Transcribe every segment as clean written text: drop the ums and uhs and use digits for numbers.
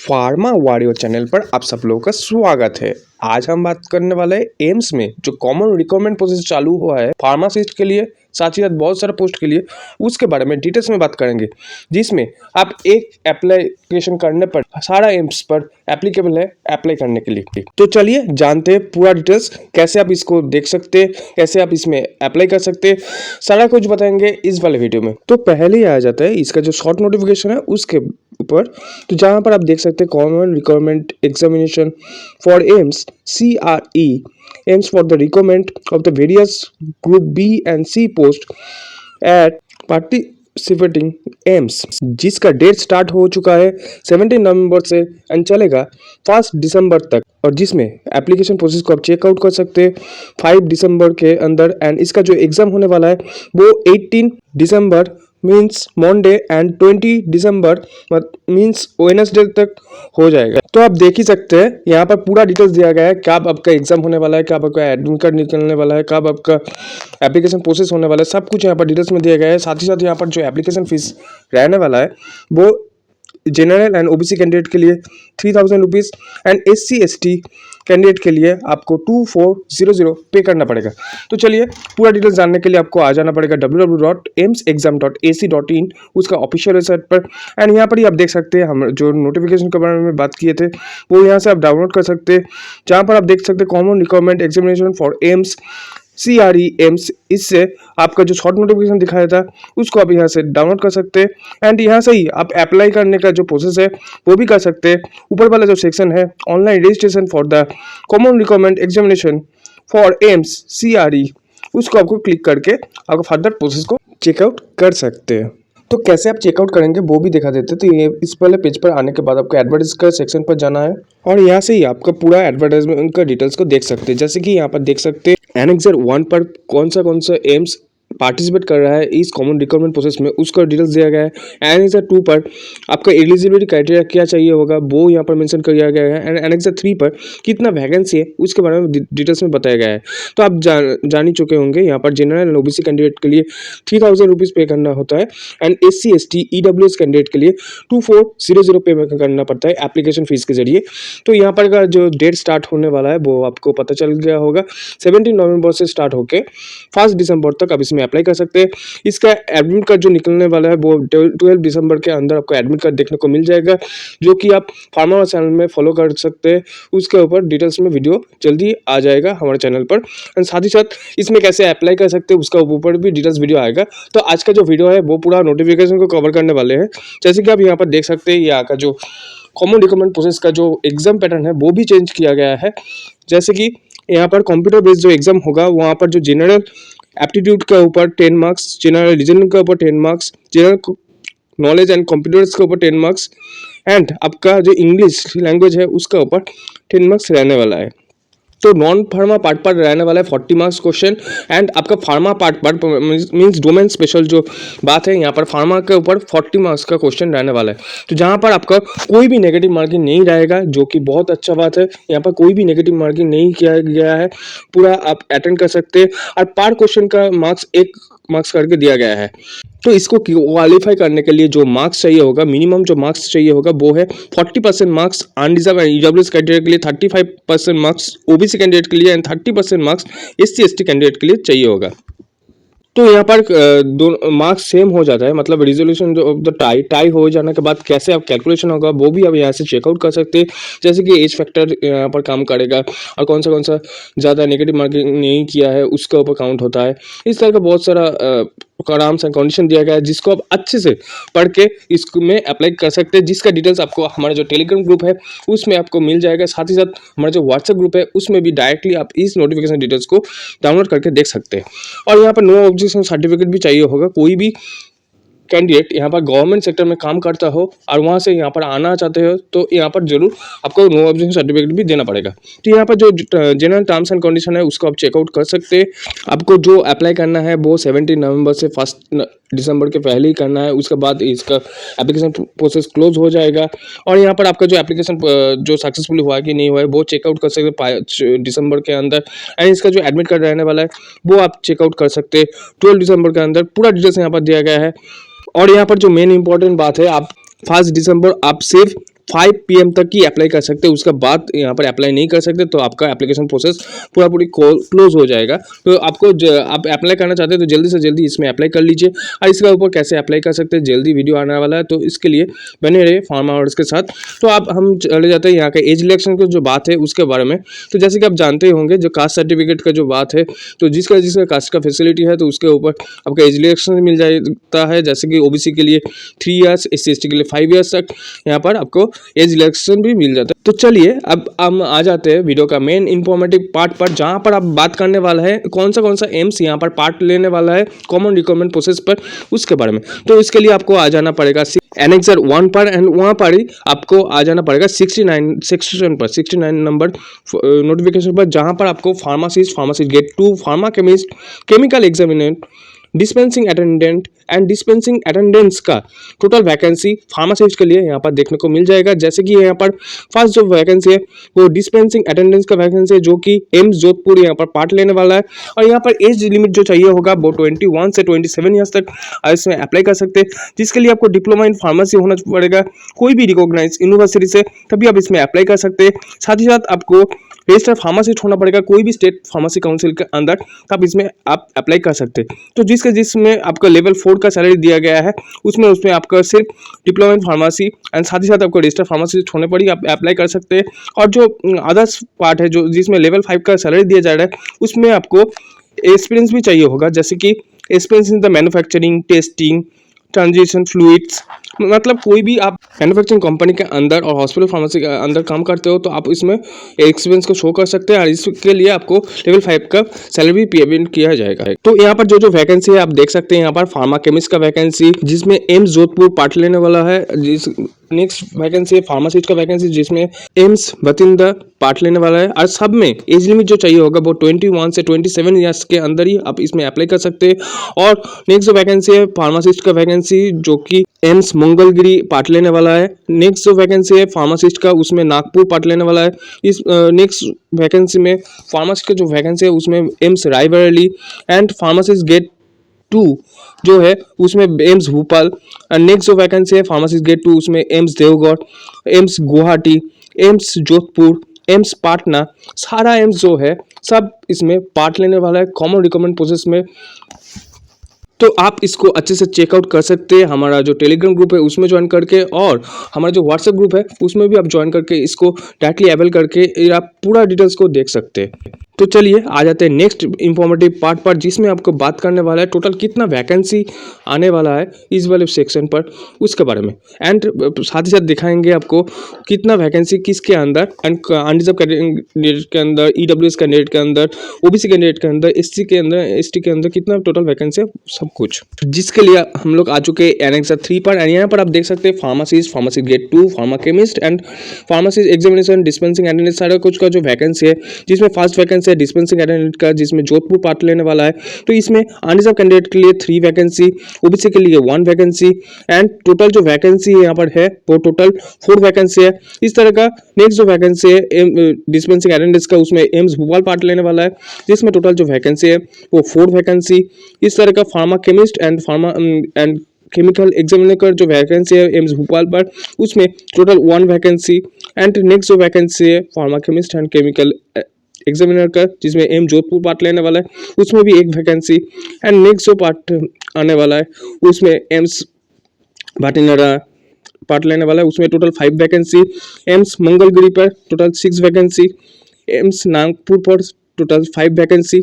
Pharma warrior channel पर आप सब लोगों का स्वागत है। आज हम बात करने वाले हैं एम्स में जो कॉमन रिक्वायरमेंट प्रोसेस चालू हुआ है फार्मासिस्ट के लिए, साथ ही साथ बहुत सारे पोस्ट के लिए, उसके बारे में डिटेल्स में बात करेंगे। जिसमें आप एक एप्लीकेशन करने पर सारा एम्स पर एप्लीकेबल है अप्लाई करने के लिए। तो चलिए जानते हैं पूरा डिटेल्स, कैसे आप इसको देख सकते हैं, कैसे आप इसमें अप्लाई कर सकते हैं, सारा कुछ बताएंगे इस वाले वीडियो में। तो पहले ही आ जाता है इसका जो शॉर्ट नोटिफिकेशन है उसके ऊपर, तो जहां पर आप देख सकते हैं common requirement examination for AIIMS CRE aims for the requirement of the various group B and C post at participating AIIMS, जिसका डेट स्टार्ट हो चुका है 17 नवंबर से एंड चलेगा 1 दिसंबर तक, और जिसमें एप्लीकेशन प्रोसेस को आप चेकआउट कर सकते हैं 5 दिसंबर के अंदर। एंड इसका जो एग्जाम होने वाला है वो 18 दिसंबर मीन्स मंडे एंड 20 दिसंबर मीन्स वेडनेसडे तक हो जाएगा। तो आप देख ही सकते हैं यहाँ पर पूरा डिटेल्स दिया गया है, कब आपका एग्जाम होने वाला है, कब आपका एडमिट कार्ड निकलने वाला है, कब आपका एप्लीकेशन प्रोसेस होने वाला है, सब कुछ यहाँ पर डिटेल्स में दिया गया है। साथ ही साथ यहाँ पर जो एप्लीकेशन फीस रहने वाला है वो जनरल एंड OBC कैंडिडेट के लिए 3000 rupees and SC ST candidate के लिए आपको 2400 पे करना पड़ेगा। तो चलिए पूरा डिटेल्स जानने के लिए आपको आ जाना पड़ेगा www.emsexam.ac.in उसका ऑफिशियल वेबसाइट पर। एंड यहाँ पर ही आप देख सकते हैं हम जो नोटिफिकेशन के बारे में बात किए थे वो यहाँ से आप डाउनलोड कर सकते हैं, जहाँ पर आप देख सकते हैं common requirement examination for AIIMS CRE AIIMS. इससे आपका जो शॉर्ट नोटिफिकेशन दिखाया था उसको आप यहाँ से डाउनलोड कर सकते हैं एंड यहाँ से ही आप अप्लाई करने का जो प्रोसेस है वो भी कर सकते हैं। ऊपर वाला जो सेक्शन है online registration for the common requirement examination for AIIMS CRE, उसको आपको क्लिक करके आपको फर्दर प्रोसेस को चेकआउट कर सकते हैं। तो कैसे आप चेकआउट करेंगे वो भी दिखा देते हैं। तो ये इस वाले पेज पर आने के बाद आपको एडवर्टाइज का सेक्शन पर जाना है और यहाँ से ही आपका पूरा एडवर्टाइजमेंट का डिटेल्स को देख सकते हैं। जैसे कि यहाँ पर देख सकते हैं एनेक्सर 1 पर कौन सा एम्स पार्टिसिपेट कर रहा है इस कॉमन रिक्वायरमेंट प्रोसेस में, उसका डिटेल्स दिया गया है। एनेक्सर 2 पर आपका एलिजिबिलिटी क्राइटेरिया क्या चाहिए होगा वो यहाँ पर मेंशन किया गया है। एंड एनेक्सर 3 पर कितना वैकेंसी है उसके बारे में डिटेल्स में बताया गया है। तो आप जान ही चुके होंगे यहाँ पर जनरल एंड OBC कैंडिडेट के लिए 3000 रुपीज़ पे करना होता है and SC ST EWS candidate के लिए 2400 पे करना पड़ता है एप्लीकेशन फीस के जरिए। तो यहाँ पर का जो डेट स्टार्ट होने वाला है वो आपको पता चल गया होगा, 17 नवंबर से स्टार्ट होकर 1 दिसंबर तक आप इसमें अप्लाई कर सकते हैं। इसका एडमिट कार्ड जो निकलने वाला है वो 12 दिसंबर के अंदर आपको एडमिट कार्ड देखने को मिल जाएगा, जो कि आप फार्मा चैनल में फॉलो कर सकते हैं। उसके ऊपर डिटेल्स में वीडियो जल्दी आ जाएगा हमारे चैनल पर। एंड साथ ही साथ इसमें कैसे अप्लाई कर सकते हैं उसका ऊपर भी डिटेल्स वीडियो आएगा। तो आज का जो वीडियो है वो पूरा नोटिफिकेशन को कवर करने वाले हैं। जैसे कि आप यहाँ पर देख सकते हैं यहाँ का जो कॉमन रिक्वायरमेंट प्रोसेस का जो एग्जाम पैटर्न है वो भी चेंज किया गया है। जैसे कि यहाँ पर कंप्यूटर बेस्ड जो एग्जाम होगा वहाँ पर जो जनरल एप्टीट्यूड के ऊपर 10 मार्क्स, जनरल रीजनिंग के ऊपर 10 marks, general knowledge and computers के ऊपर 10 मार्क्स एंड आपका जो इंग्लिश लैंग्वेज है उसका ऊपर 10 मार्क्स रहने वाला है। तो नॉन फार्मा पार्ट पर रहने वाला है 40 मार्क्स क्वेश्चन एंड आपका फार्मा पार्ट पर मींस डोमेन स्पेशल जो बात है यहाँ पर फार्मा के ऊपर 40 मार्क्स का क्वेश्चन रहने वाला है। तो जहाँ पर आपका कोई भी नेगेटिव मार्किंग नहीं रहेगा, जो कि बहुत अच्छा बात है। यहाँ पर कोई भी नेगेटिव मार्किंग नहीं किया गया है, पूरा आप अटेंड कर सकते हैं और पर क्वेश्चन का मार्क्स 1 मार्क्स करके दिया गया है। तो इसको क्वालिफाई करने के लिए जो मार्क्स चाहिए होगा, मिनिमम जो मार्क्स चाहिए होगा वो है 40% marks unreserved and EWS candidate के लिए, 35% मार्क्स OBC कैंडिडेट के लिए and 30% marks SC ST candidate के लिए चाहिए होगा। तो यहाँ पर दो मार्क्स सेम हो जाता है, मतलब रिजोल्यूशन जो ऑफ द टाई हो जाने के बाद कैसे आप कैलकुलेशन होगा वो भी आप यहाँ से चेकआउट कर सकते हैं। जैसे कि एज फैक्टर यहाँ पर काम करेगा और कौन सा ज़्यादा नेगेटिव मार्किंग नहीं किया है उसका ऊपर काउंट होता है। इस तरह का बहुत सारा टर्म्स एंड कंडीशन दिया गया है जिसको आप अच्छे से पढ़ के इसमें अप्लाई कर सकते हैं, जिसका डिटेल्स आपको हमारा जो टेलीग्राम ग्रुप है उसमें आपको मिल जाएगा। साथ ही साथ हमारा जो व्हाट्सएप ग्रुप है उसमें भी डायरेक्टली आप इस नोटिफिकेशन डिटेल्स को डाउनलोड करके देख सकते हैं। और यहाँ पर नो ऑब्जेक्शन सर्टिफिकेट भी चाहिए होगा। कोई भी कैंडिडेट यहाँ पर गवर्नमेंट सेक्टर में काम करता हो और वहाँ से यहाँ पर आना चाहते हो तो यहाँ पर जरूर आपको नो ऑब्जेक्शन सर्टिफिकेट भी देना पड़ेगा। तो यहाँ पर जो जनरल टर्म्स एंड कंडीशन है उसको आप चेकआउट कर सकते हैं। आपको जो अप्लाई करना है वो 17 नवंबर से 1 दिसंबर के पहले ही करना है, उसके बाद इसका एप्लीकेशन प्रोसेस क्लोज हो जाएगा। और यहाँ पर आपका जो एप्लीकेशन जो सक्सेसफुल हुआ है कि नहीं हुआ है वो चेकआउट कर सकते हैं 5 दिसंबर के अंदर। एंड इसका जो एडमिट कार्ड रहने वाला है वो आप चेकआउट कर सकते हैं 12 दिसंबर के अंदर। पूरा डिटेल्स यहाँ पर दिया गया है। और यहाँ पर जो मेन इंपॉर्टेंट बात है, आप 1 दिसंबर आप सिर्फ 5 PM तक ही अप्लाई कर सकते हैं, उसके बाद यहाँ पर अप्लाई नहीं कर सकते, तो आपका एप्लीकेशन प्रोसेस पूरा पूरी क्लोज हो जाएगा। तो आपको आप अप्लाई करना चाहते हैं तो जल्दी से जल्दी इसमें अप्लाई कर लीजिए। और इसके ऊपर कैसे अप्लाई कर सकते हैं जल्दी वीडियो आने वाला है, तो इसके लिए बने रहे फार्मा आवर्स के साथ। तो अब हम चले जाते हैं यहाँ का एज इलेक्शन की जो बात है उसके बारे में। तो जैसे कि आप जानते होंगे जो कास्ट सर्टिफिकेट का जो बात है, तो जिसका जिसका कास्ट का फैसिलिटी है तो उसके ऊपर आपका एज इलेक्शन मिल जाता है। जैसे कि ओबीसी के लिए 3 ईयर्स, SC/ST के लिए 5 ईयर्स तक यहाँ पर आपको एज इलेक्शन भी मिल जाता है। तो चलिए अब हम आ जाते हैं वीडियो का मेन इंफॉर्मेटिव पार्ट पर, जहाँ पर आप बात करने वाला है कौन सा एम्स यहाँ पर पार्ट लेने वाला है कॉमन रिक्वायरमेंट प्रोसेस पर, उसके बारे में। तो इसके लिए आपको आ जाना पड़ेगा एनेक्सर 1 पर, एंड वहाँ पर ही आपको आ जाना पड़ेगा 69 सेक्शन पर, 69 नंबर नोटिफिकेशन पर, जहाँ पर आपको pharmacist gate 2, pharma chemist, chemical examinant, dispensing attendant and dispensing attendants का टोटल वैकेंसी फार्मासिस्ट के लिए यहाँ पर देखने को मिल जाएगा। जैसे कि यहाँ पर फर्स्ट जो वैकेंसी है वो डिस्पेंसिंग अटेंडेंट्स का वैकेंसी है, जो कि एम्स जोधपुर यहाँ पर पार्ट लेने वाला है। और यहाँ पर एज लिमिट जो चाहिए होगा वो 21 से 27 ईयर्स तक इसमें अप्लाई कर सकते हैं, जिसके लिए आपको डिप्लोमा इन फार्मेसी होना पड़ेगा कोई भी रिकॉग्नाइज यूनिवर्सिटी से, तभी आप इसमें अप्लाई कर सकते हैं। साथ ही साथ आपको रजिस्टर फार्मासिस्ट होना पड़ेगा कोई भी स्टेट फार्मेसी काउंसिल के अंदर, तब इसमें आप अप्लाई कर सकते हैं। तो जिसमें आपका लेवल 4 का सैलरी दिया गया है उसमें आपका सिर्फ डिप्लोमा इन फार्मेसी एंड साथ ही साथ आपको रजिस्टर फार्मासिस्ट होने पर ही आप अप्लाई कर सकते हैं। और जो अदर्स पार्ट है जो जिसमें लेवल 5 का सैलरी दिया जा रहा है उसमें आपको एक्सपीरियंस भी चाहिए होगा, जैसे कि experience in the manufacturing, testing, transition fluids, मतलब कोई भी आप मैन्युफैक्चरिंग कंपनी के अंदर और हॉस्पिटल फार्मेसी के अंदर काम करते हो तो आप इसमें एक्सपीरियंस को शो कर सकते हैं, और इसके लिए आपको लेवल 5 का सैलरी पेमेंट किया जाएगा। तो यहाँ पर जो वैकेंसी है आप देख सकते हैं, यहाँ पर फार्मा केमिस्ट का वैकेंसी जिसमें एम्स जोधपुर पार्ट लेने वाला है। नेक्स्ट वैकेंसी है फार्मासिस्ट का वैकेंसी जिसमें एम्स बतिंदा पार्ट लेने वाला है। और सब में एज लिमिट जो चाहिए होगा वो 21 से 27 ईयर्स के अंदर ही आप इसमें अप्लाई कर सकते हैं। और नेक्स्ट जो वैकेंसी है फार्मासिस्ट का वैकेंसी जो कि एम्स मंगलगिरी पार्ट लेने वाला है। नेक्स्ट जो वैकेंसी है फार्मासिस्ट का उसमें नागपुर पार्ट लेने वाला है। इस नेक्स्ट वैकेंसी में फार्मासिस्ट का जो वैकेंसी है उसमें AIIMS Raebareli and pharmacist gate 2 जो है उसमें एम्स भोपाल। नेक्स्ट जो वैकेंसी है फार्मासिस्ट गेट 2 उसमें एम्स देवगढ़, एम्स गुवाहाटी, एम्स जोधपुर, एम्स पटना, सारा एम्स जो है सब इसमें पार्ट लेने वाला है कॉमन रिक्वायरमेंट प्रोसेस में। तो आप इसको अच्छे से चेकआउट कर सकते हैं हमारा जो टेलीग्राम ग्रुप है उसमें ज्वाइन करके, और हमारा जो व्हाट्सएप ग्रुप है उसमें भी आप ज्वाइन करके इसको डायरेक्टली अवेल करके आप पूरा डिटेल्स को देख सकते हैं। तो चलिए आ जाते हैं नेक्स्ट इंफॉर्मेटिव पार्ट पर, जिसमें आपको बात करने वाला है टोटल कितना वैकेंसी आने वाला है इस वाले सेक्शन पर, उसके बारे में। एंड साथ ही साथ दिखाएंगे आपको कितना वैकेंसी किसके अंदर, एंड अनरिजर्व कैंडिडेट के अंदर, EWS कैंडिडेट के अंदर, OBC कैंडिडेट के अंदर, SC के अंदर, ST के अंदर कितना टोटल वैकेंसी है, सब कुछ। जिसके लिए हम लोग आ चुके हैं एनेक्सर 3 पर। एंड यहाँ पर आप देख सकते हैं pharmacist gate 2, pharma chemist and pharmacist examination, dispensing attendant, सारा कुछ का जो वैकेंसी है, जिसमें फर्स्ट वैकेंसी है डिस्पेंसिंग अटेंडेंट का जिसमें जोधपुर पार्ट लेने वाला है। तो इसमें अनरिजर्व कैंडिडेट के लिए 3 वैकेंसी, OBC के लिए 1 वैकेंसी, एंड टोटल जो वैकेंसी यहाँ पर है वो टोटल 4 वैकेंसी है। इस तरह का नेक्स्ट जो वैकेंसी है डिस्पेंसिंग अटेंडेंट्स का उसमें एम्स भोपाल पार्ट लेने वाला है, जिसमें टोटल जो वैकेंसी है वो 4 वैकेंसी। इस तरह का pharma chemist and pharma and chemical examiner का जो वैकेंसी है एम्स भोपाल पर उसमें टोटल 1 वैकेंसी। एंड नेक्स्ट जो वैकेंसी है pharma chemist and chemical examiner का जिसमें एम जोधपुर पार्ट लेने वाला है उसमें भी 1 वैकेंसी। एंड नेक्स्ट जो पार्ट आने वाला है उसमें एम्स भाटिंडा पार्ट लेने वाला है उसमें टोटल 5 वैकेंसी। एम्स मंगलगिरी पर टोटल 6 वैकेंसी, एम्स नागपुर पर टोटल 5 वैकेंसी,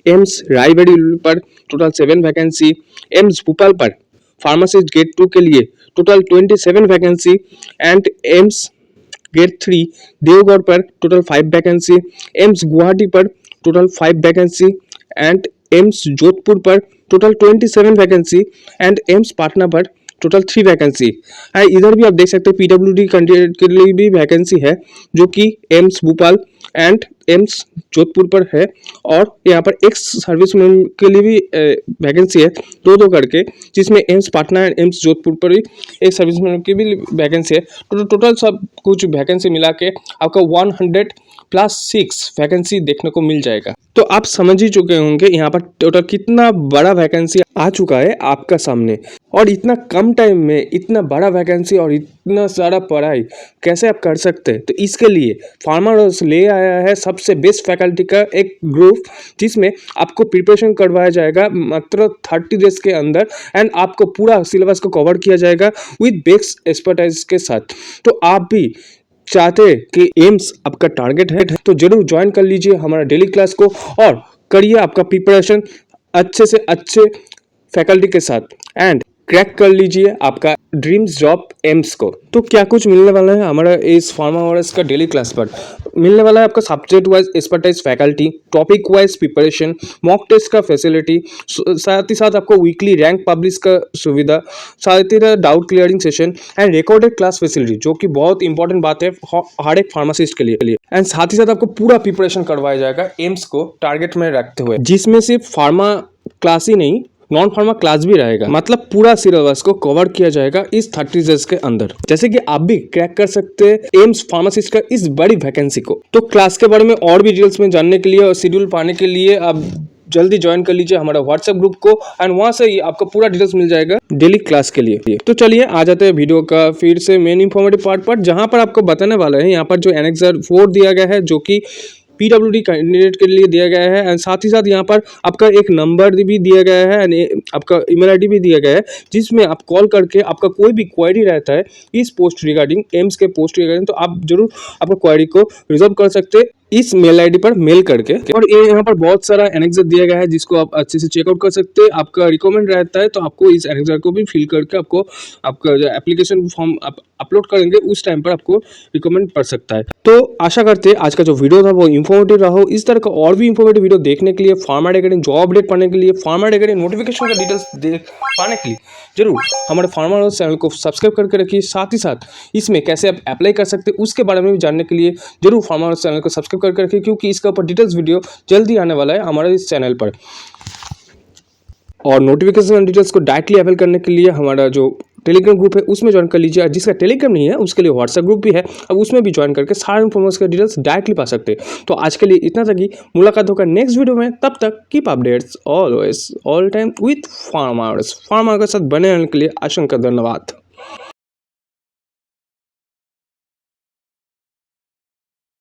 एम्स रायबरेली पर टोटल 7 वैकेंसी, एम्स भोपाल पर फार्मासिस्ट गेट 2 के लिए total 27 vacancy, and AIIMS gate 3 देवगढ़ पर टोटल 5 वैकेंसी, एम्स गुवाहाटी पर total 5 vacancy, and AIIMS Jodhpur पर total 27 vacancy, and AIIMS Patna पर टोटल 3 वैकेंसी। इधर भी आप देख सकते हैं PWD कैंडिडेट के लिए भी वैकेंसी है जो कि AIIMS Bhopal and AIIMS Jodhpur पर है, और यहाँ पर एक्स सर्विसमैन के लिए भी वैकेंसी है, दो करके, जिसमें AIIMS Patna and AIIMS Jodhpur पर ही एक सर्विसमैन की भी वैकेंसी है। टोटल सब कुछ वैकेंसी मिला के आपका 100+6 वैकेंसी देखने को मिल जाएगा। तो आप समझ ही चुके होंगे यहाँ पर टोटल कितना बड़ा वैकेंसी आ चुका है आपका सामने, और इतना कम टाइम में इतना बड़ा वैकेंसी और इतना सारा पढ़ाई कैसे आप कर सकते हैं। तो इसके लिए फार्मा हाउस ले आया है सबसे बेस्ट फैकल्टी का एक ग्रुप, जिसमें आपको प्रिपरेशन करवाया जाएगा मात्र 30 डेज के अंदर, एंड आपको पूरा सिलेबस को कवर किया जाएगा विद बेस्ट एक्सपर्टाइज के साथ। तो आप भी चाहते कि एम्स आपका टारगेट है तो जरूर ज्वाइन कर लीजिए हमारा डेली क्लास को, और करिए आपका प्रिपरेशन अच्छे से अच्छे फैकल्टी के साथ, एंड क्रैक कर लीजिए आपका ड्रीम्स जॉब एम्स को। तो क्या कुछ मिलने वाला है हमारा इस फार्मा हाउस का डेली क्लास पर? मिलने वाला है आपका subject wise expertise faculty, topic wise preparation, mock test का फैसिलिटी, साथ ही साथ आपको वीकली रैंक पब्लिश का सुविधा, साथ ही doubt clearing session and recorded class facility, जो कि बहुत इंपॉर्टेंट बात है हर एक फार्मासिस्ट के लिए। एंड साथ ही साथ आपको पूरा प्रिपरेशन करवाया जाएगा एम्स को टारगेट में रखते हुए, जिसमें सिर्फ फार्मा क्लास ही नहीं, नॉन फार्मा क्लास भी रहेगा। मतलब पूरा सिलेबस को कवर किया जाएगा इस 30 डेज के अंदर, जैसे कि आप भी क्रैक कर सकते हैं एम्स फार्मासिस्ट का इस बड़ी वैकेंसी को। तो क्लास के बारे में और भी डिटेल्स में जानने के लिए और शेड्यूल पाने के लिए आप जल्दी ज्वाइन कर लीजिए हमारा व्हाट्सएप ग्रुप को, एंड वहां से ही आपको पूरा डिटेल्स मिल जाएगा डेली क्लास के लिए। तो चलिए आ जाते हैं वीडियो का फिर से मेन इंफॉर्मेटिव पार्ट पर, जहां पर आपको बताने वाला है यहाँ पर जो एनेक्सर 4 दिया गया है, जो कि PWD कैंडिडेट के लिए दिया गया है, एंड साथ ही साथ यहाँ पर आपका एक नंबर भी दिया गया है, एंड आपका ईमेल आईडी भी दिया गया है, जिसमें आप कॉल करके आपका कोई भी क्वेरी रहता है इस पोस्ट रिगार्डिंग एम्स के पोस्ट रिगार्डिंग, तो आप जरूर आपका क्वेरी को रिजॉल्व कर सकते हैं इस मेल आईडी पर मेल करके। और ये यहाँ पर बहुत सारा एनेक्सर दिया गया है जिसको आप अच्छे से चेकआउट कर सकते हैं। आपका रिकमेंड रहता है तो आपको इस एनेक्सर को भी फिल करके आपको आपका जो एप्लीकेशन फॉर्म अपलोड करेंगे उस टाइम पर आपको रिकमेंड पड़ सकता है। तो आशा करते हैं आज का जो वीडियो था वो इन्फॉर्मेटिव रहा हो। इस तरह का और भी इन्फॉर्मेटिव वीडियो देखने के लिए, फार्मा अकेडमी जॉब अपडेट पढ़ने के लिए, फार्मा अकेडमी नोटिफिकेशन का डिटेल्स देख पाने के लिए जरूर हमारे फार्मा हाउस चैनल को सब्सक्राइब करके रखिए। साथ ही साथ इसमें कैसे आप अप्लाई कर सकते हैं उसके बारे में भी जानने के लिए जरूर फार्मा हाउस चैनल को सब्सक्राइब करके रखिए, क्योंकि इसका ऊपर डिटेल्स वीडियो जल्दी आने वाला है हमारे इस चैनल पर। और नोटिफिकेशन डिटेल्स को डायरेक्टली अवेल करने के लिए हमारा जो टेलीग्राम ग्रुप है उसमें ज्वाइन कर लीजिए। जिसका टेलीग्राम नहीं है उसके लिए व्हाट्सएप ग्रुप भी है, अब उसमें भी ज्वाइन करके सारे इन्फॉर्मेशन के डिटेल्स डायरेक्टली पा सकते हैं। तो आज के लिए इतना तक ही, मुलाकात होगा नेक्स्ट वीडियो में। तब तक keep updates always all time with pharma के साथ बने रहने के लिए असंख्य धन्यवाद।